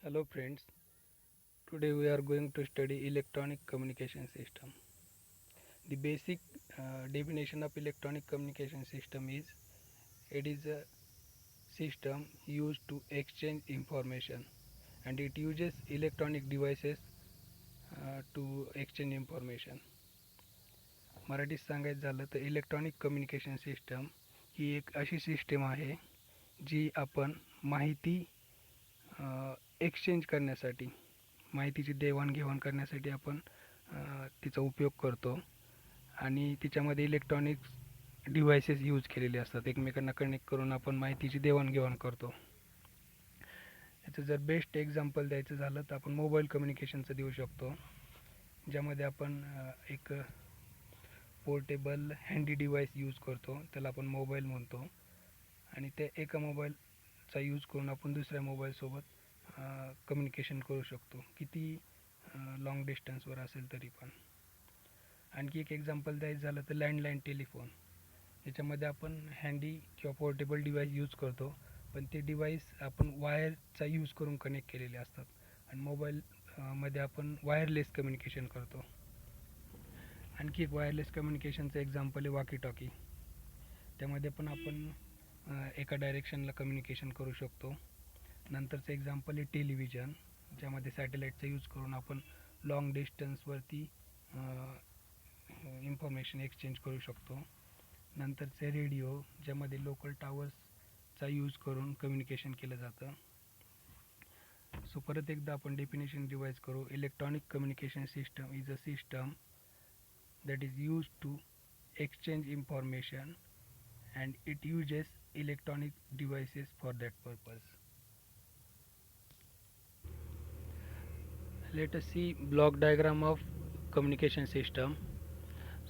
Hello friends, today we are going to study electronic communication system. The basic definition of electronic communication system is it is a system used to exchange information and it uses electronic devices to exchange information. मराठीत सांगायचं झालं तर electronic communication system ही एक अशी system आहे जी आपण माहिती exchange करण्यासाठी माहितीची देवाणघेवाण करण्यासाठी आपण तिचा उपयोग करतो आणि तिच्यामध्ये इलेक्ट्रॉनिक्स डिव्हायसेस यूज केलेले असतात एकमेकांना कनेक्ट करून आपण माहितीची देवाणघेवाण करतो. याचं जर बेस्ट एक्झाम्पल द्यायचं झालं तर आपण मोबाईल कम्युनिकेशनचं देऊ शकतो, ज्यामध्ये आपण एक पोर्टेबल हँडी डिव्हाइस यूज करतो, त्याला आपण मोबाईल म्हणतो आणि त्या एका मोबाईलचा यूज करून आपण दुसऱ्या मोबाईलसोबत कम्युनिकेशन करू शकतो, किती लाँग डिस्टन्सवर असेल तरी पण. आणखी एक एक्झाम्पल द्यायचं झालं तर लँडलाईन टेलिफोन. याच्यामध्ये आपण हँडी किंवा पोर्टेबल डिव्हाइस यूज करतो, पण ते डिव्हाइस आपण वायरचा यूज करून कनेक्ट केलेले असतात आणि मोबाईल मध्ये आपण वायरलेस कम्युनिकेशन करतो. आणखी एक वायरलेस कम्युनिकेशनचं एक्झाम्पल आहे वॉकी टॉकी. त्यामध्ये पण आपण एका डायरेक्शनला कम्युनिकेशन करू शकतो. नंतरचं एक्झाम्पल आहे टेलिव्हिजन, ज्यामध्ये सॅटेलाईटचा यूज करून आपण लाँग डिस्टन्सवरती इन्फॉर्मेशन एक्सचेंज करू शकतो. नंतरचे रेडिओ, ज्यामध्ये लोकल टावर्सचा यूज करून कम्युनिकेशन केलं जातं. सो परत एकदा आपण डेफिनेशन रिवाइज करू. Electronic communication system is a system that is used to exchange information and it uses electronic devices for that purpose. Let us see block diagram of communication system.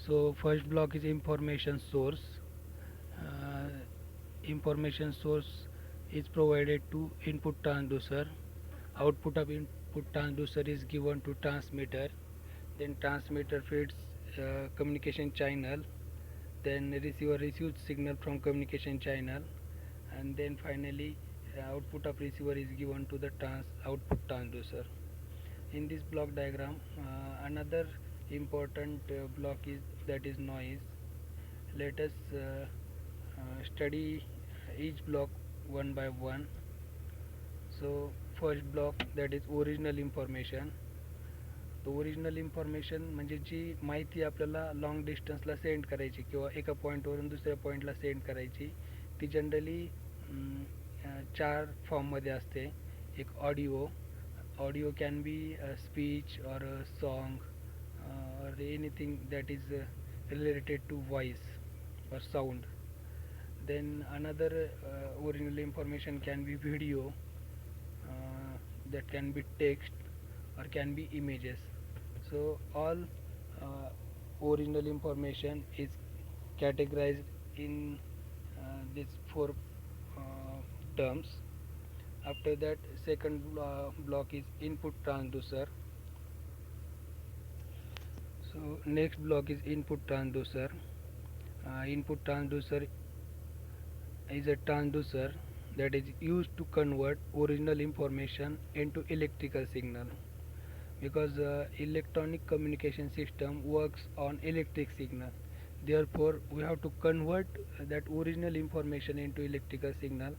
So first block is information source. uh, Information source is provided to input transducer. Output of input transducer is given to transmitter, then transmitter feeds communication channel, then receiver receives signal from communication channel, and then finally output of receiver is given to the output transducer. In this block diagram, another important block is that is noise. Let us study each block one by one. So first block, that is original information. तो original information म्हणजे जी माहिती आपल्याला long डिस्टन्सला send करायची किंवा एका पॉईंटवरून दुसऱ्या पॉईंटला send करायची, ती जनरली चार फॉर्ममध्ये असते. एक audio. Audio can be speech और song or anything that is related to voice or sound. Then another original information can be video, that can be text or can be images. So all original information is categorized in these four terms. After that, second block is input transducer. So next block is input transducer. Input transducer is a transducer that is used to convert original information into electrical signal, because electronic communication system works on electric signal. Therefore we have to convert that original information into electrical signal.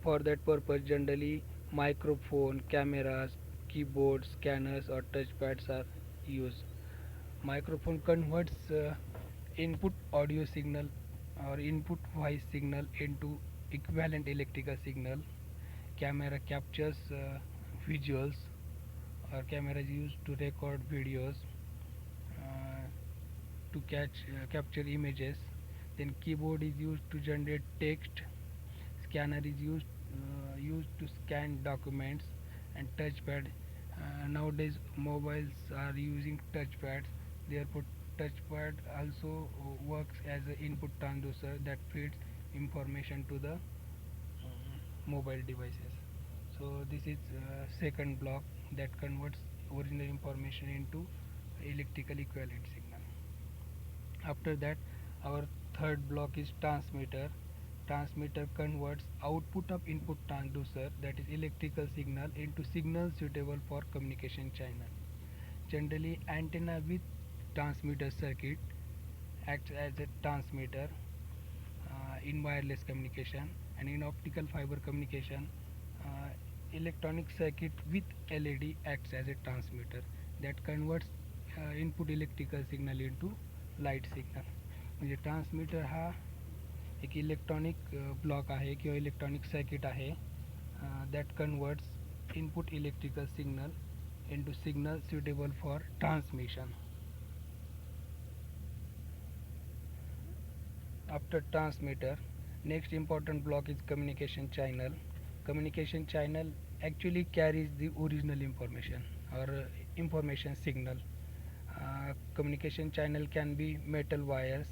For that purpose, generally microphone, cameras, keyboards, scanners or touchpads are used. Microphone converts input audio signal or input voice signal into equivalent electrical signal. Camera captures visuals, or camera is used to record videos, uh, to capture images. Then keyboard is used to generate text. Scanner is used to scan documents, and touchpad. Nowadays mobiles are using touchpads. Therefore touchpad also works as an input transducer that feeds information to the mobile devices. So this is second block that converts original information into electrical equivalent signal. After that, our third block is transmitter. transmitter converts output of input transducer, that is electrical signal, into signal suitable for communication channel. Generally, antenna with transmitter circuit acts as a transmitter in wireless communication, and in optical fiber communication, uh, electronic circuit with LED acts as a transmitter that converts input electrical signal into light signal. म्हणजे transmitter हा एक electronic block आहे किंवा electronic circuit आहे that converts input electrical signal into signal suitable for transmission. After transmitter, next important block is communication channel. Communication channel actually carries the original information or information signal. Communication channel can be metal wires,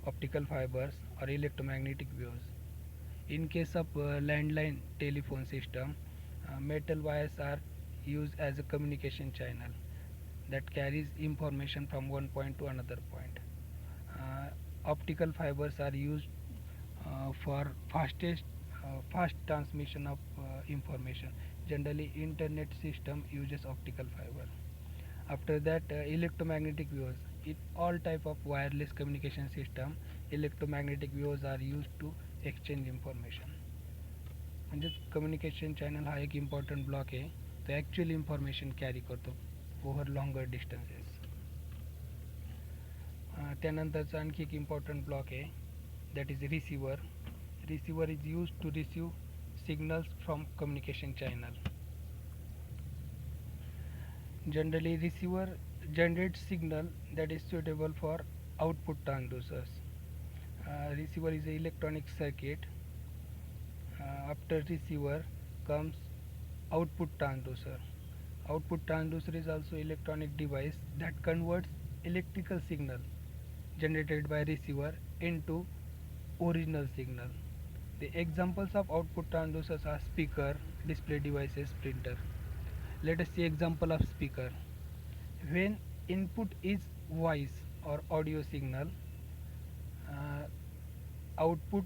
optical fibers, or electromagnetic waves. In case of landline telephone system, metal wires are used as a communication channel that carries information from one point to another point. Optical fibers are used for fast transmission of information. Generally, internet system uses optical fiber. After that, electromagnetic waves. In all type of wireless communication system, electromagnetic waves are used to exchange information. म्हणजेच communication channel हा एक important block आहे, तो actual information carry करतो over longer distances. त्यानंतरचा आणखी एक important block आहे, that is receiver. Receiver is use to receive signals from communication channel. Generally receiver generates signal that is suitable for output transducers. Receiver is an electronic circuit. After receiver comes output transducer. Output transducer is also electronic device that converts electrical signal generated by receiver into original signal. The examples of output transducers are speaker, display devices, printer. Let us see example of speaker. When input is voice or audio signal, output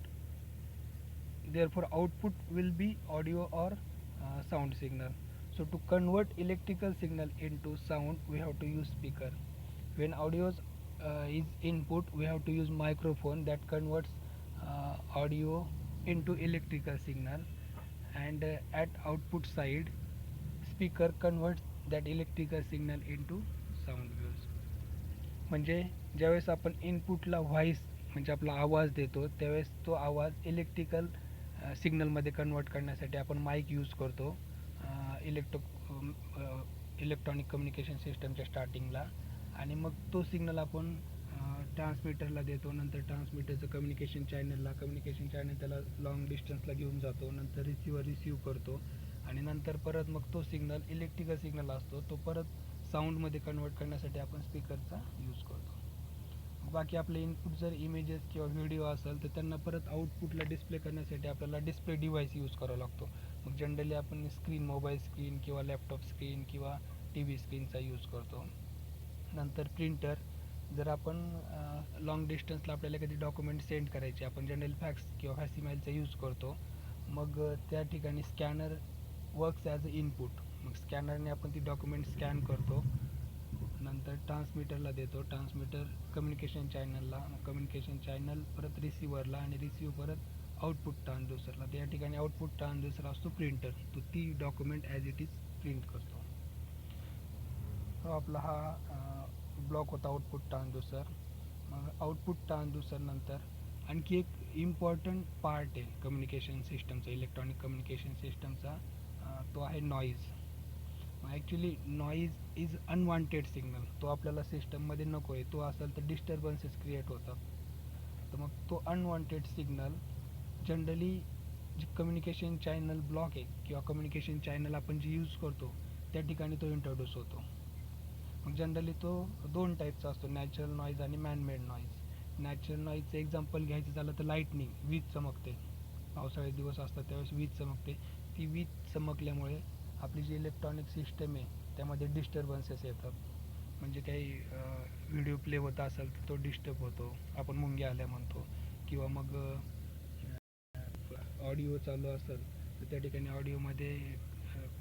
therefore output will be audio or sound signal. So to convert electrical signal into sound, we have to use speaker. When audio is input, we have to use microphone that converts audio into electrical signal, and at output side, speaker converts that electrical signal into sound waves. म्हणजे ज्यावेळेस आपण इनपुटला voice म्हणजे आपला आवाज देतो, त्यावेळेस तो आवाज इलेक्ट्रिकल सिग्नलमध्ये कन्वर्ट करण्यासाठी आपण माईक यूज करतो इलेक्ट्रॉनिक कम्युनिकेशन सिस्टमच्या स्टार्टिंगला, आणि मग तो सिग्नल आपण ट्रान्समीटरला देतो. नंतर ट्रान्समीटरचं कम्युनिकेशन चॅनल त्याला लॉंग डिस्टन्सला घेऊन जातो. नंतर रिसिव्हर रिसीव्ह करतो, आणि नंतर परत मग तो सिग्नल इलेक्ट्रिकल सिग्नल असतो, तो परत साऊंडमध्ये कन्वर्ट करण्यासाठी आपण स्पीकरचा यूज करतो. बाकी आपले इनपुट जर इमेजेस किंवा व्हिडिओ असेल तर त्यांना परत आउटपुटला डिस्प्ले करण्यासाठी आपल्याला डिस्प्ले डिव्हाइस यूज करावा लागतो. मग जनरली आपण स्क्रीन, मोबाईल स्क्रीन किंवा लॅपटॉप स्क्रीन किंवा टी व्ही स्क्रीनचा यूज करतो. नंतर प्रिंटर. जर आपण लॉंग डिस्टन्सला आपल्याला कधी डॉक्युमेंट सेंड करायचे, आपण जनरली फॅक्स किंवा फॅसिमाईलचा यूज करतो. मग त्या ठिकाणी scanner works as a input. मग स्कॅनरने आपण ती डॉक्युमेंट स्कॅन करतो, नंतर ट्रान्समीटरला देतो. ट्रान्समीटर कम्युनिकेशन चॅनलला, कम्युनिकेशन चॅनल परत रिसिव्हरला, आणि रिसिव्ह परत आउटपुट ट्रान्सड्यूसरला. त्या ठिकाणी आउटपुट ट्रान्सड्यूसर असतो प्रिंटर, तो ती document as it is print करतो. तो आपला हा ब्लॉक होता आउटपुट ट्रान्सड्यूसर. मग आउटपुट ट्रान्सड्यूसर नंतर आणखी एक इम्पॉर्टंट पार्ट आहे कम्युनिकेशन सिस्टमचा, इलेक्ट्रॉनिक कम्युनिकेशन सिस्टमचा, तो आहे noise. Actually noise is unwanted signal. तो आपल्याला सिस्टममध्ये नको आहे, तो असेल तर डिस्टर्बन्सेस क्रिएट होतात. तर मग तो अनवॉन्टेड सिग्नल जनरली जे कम्युनिकेशन चॅनल ब्लॉक आहे किंवा कम्युनिकेशन चॅनल आपण जे यूज करतो त्या ठिकाणी तो इंट्रोड्यूस होतो. मग जनरली तो दोन टाईपचा असतो, नॅचरल नॉईज आणि मॅनमेड नॉईज. नॅचरल नॉईजचं एक्झाम्पल घ्यायचं झालं तर लाईटनिंग, वीज चमकते. पावसाळे दिवस असतात त्यावेळेस वीज चमकते. ती वीज चमकल्यामुळे आपली जी इलेक्ट्रॉनिक सिस्टम आहे त्यामध्ये डिस्टर्बन्सेस येतात. म्हणजे काही व्हिडिओ प्ले होत असेल तर तो डिस्टर्ब होतो, आपण मुंग्या आल्या म्हणतो, किंवा मग ऑडिओ चालू असेल तर त्या ठिकाणी ऑडिओमध्ये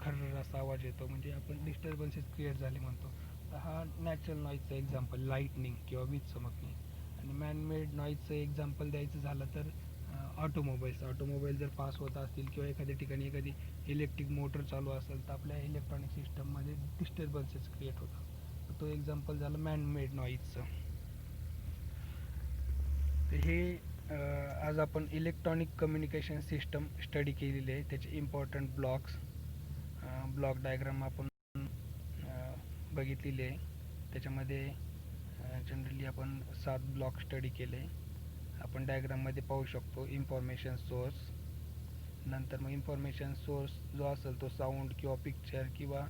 खर्र असा आवाज येतो, म्हणजे आपण डिस्टर्बन्सेस क्रिएट झाले म्हणतो. तर हा नॅचरल नॉईजचा एक्झाम्पल, लाईटनिंग किंवा वीज चमकणे. आणि मॅनमेड नॉईजचं एक्झाम्पल द्यायचं झालं तर ऑटोमोबाईल जर पास होत असतील किंवा एखाद्या ठिकाणी एखादी इलेक्ट्रिक मोटर चालू असेल तर आपल्या इलेक्ट्रॉनिक सिस्टममध्ये डिस्टर्बन्सेस क्रिएट होतात. तर तो एक्झाम्पल झालं मॅनमेड नॉईजचं. तर हे आज आपण इलेक्ट्रॉनिक कम्युनिकेशन सिस्टम स्टडी केलेली आहे. त्याचे इम्पॉर्टंट ब्लॉक डायग्राम आपण बघितलेली आहे. त्याच्यामध्ये जनरली आपण 7 ब्लॉक स्टडी केले. आपण डायग्राममध्ये पाहू शकतो इन्फॉर्मेशन सोर्स, नंतर मग इन्फॉर्मेशन सोर्स जो असेल तो साऊंड किंवा पिक्चर किंवा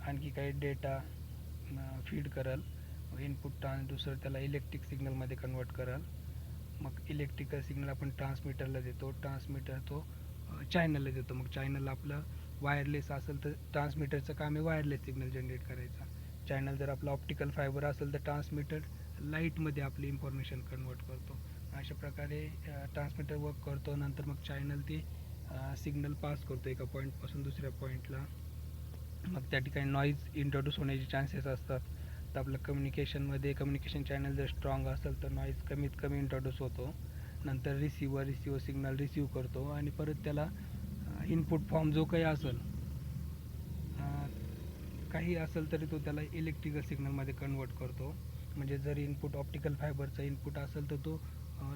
आणखी काही डेटा फीड करल. इनपुट ट्रान्सड्यूसर त्याला इलेक्ट्रिक सिग्नलमध्ये कन्वर्ट करल. मग इलेक्ट्रिकल सिग्नल आपण ट्रान्समीटरला देतो, ट्रान्समीटर तो चॅनलला देतो. मग चॅनल आपलं वायरलेस असेल तर ट्रान्समीटरचं काम आहे वायरलेस सिग्नल जनरेट करायचा. चॅनल जर आपलं ऑप्टिकल फायबर असेल तर ट्रान्समीटर लाईटमध्ये आपली इन्फॉर्मेशन कन्वर्ट करतो. अशा प्रकारे ट्रान्समीटर वर्क करतो. नंतर मग चॅनल ते सिग्नल पास करतो एका पॉईंटपासून दुसऱ्या पॉईंटला. मग त्या ठिकाणी नॉईज इंट्रोड्यूस होण्याचे चान्सेस असतात. तर आपलं कम्युनिकेशन चॅनल जर स्ट्रॉंग असेल तर नॉईज कमीत कमी इंट्रोड्यूस होतो. नंतर रिसिव्हर सिग्नल रिसीव्ह करतो आणि परत त्याला इनपुट फॉर्म जो काही असेल काही असेल तरी तो त्याला इलेक्ट्रिकल सिग्नलमध्ये कन्वर्ट करतो. म्हणजे जर इनपुट ऑप्टिकल फायबरचा इनपुट असेल तर तो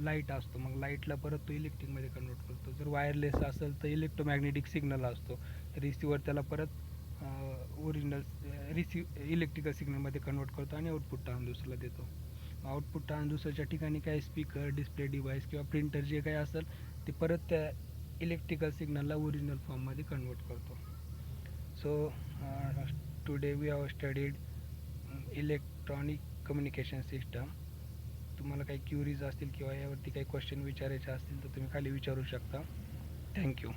लाईट असतो, मग लाईटला परत तो इलेक्ट्रिकमध्ये कन्वर्ट करतो. जर वायरलेस असेल तर इलेक्ट्रोमॅग्नेटिक सिग्नल असतो. रिसिव्हर त्याला परत ओरिजिनल इलेक्ट्रिकल सिग्नलमध्ये कन्वर्ट करतो आणि आउटपुट ट्रान्सड्यूसरला देतो. आउटपुट ट्रान्सड्यूसरच्या ठिकाणी काय स्पीकर, डिस्प्ले डिव्हाइस किंवा प्रिंटर जे काही असेल ते परत त्या इलेक्ट्रिकल सिग्नलला ओरिजिनल फॉर्ममध्ये कन्वर्ट करतो. So today we have studied electronic communication system. तुम्हाला काही क्युरीज असतील किंवा यावरती काही क्वेश्चन विचारायचे असतील तर तुम्ही खाली विचारू शकता. थँक्यू.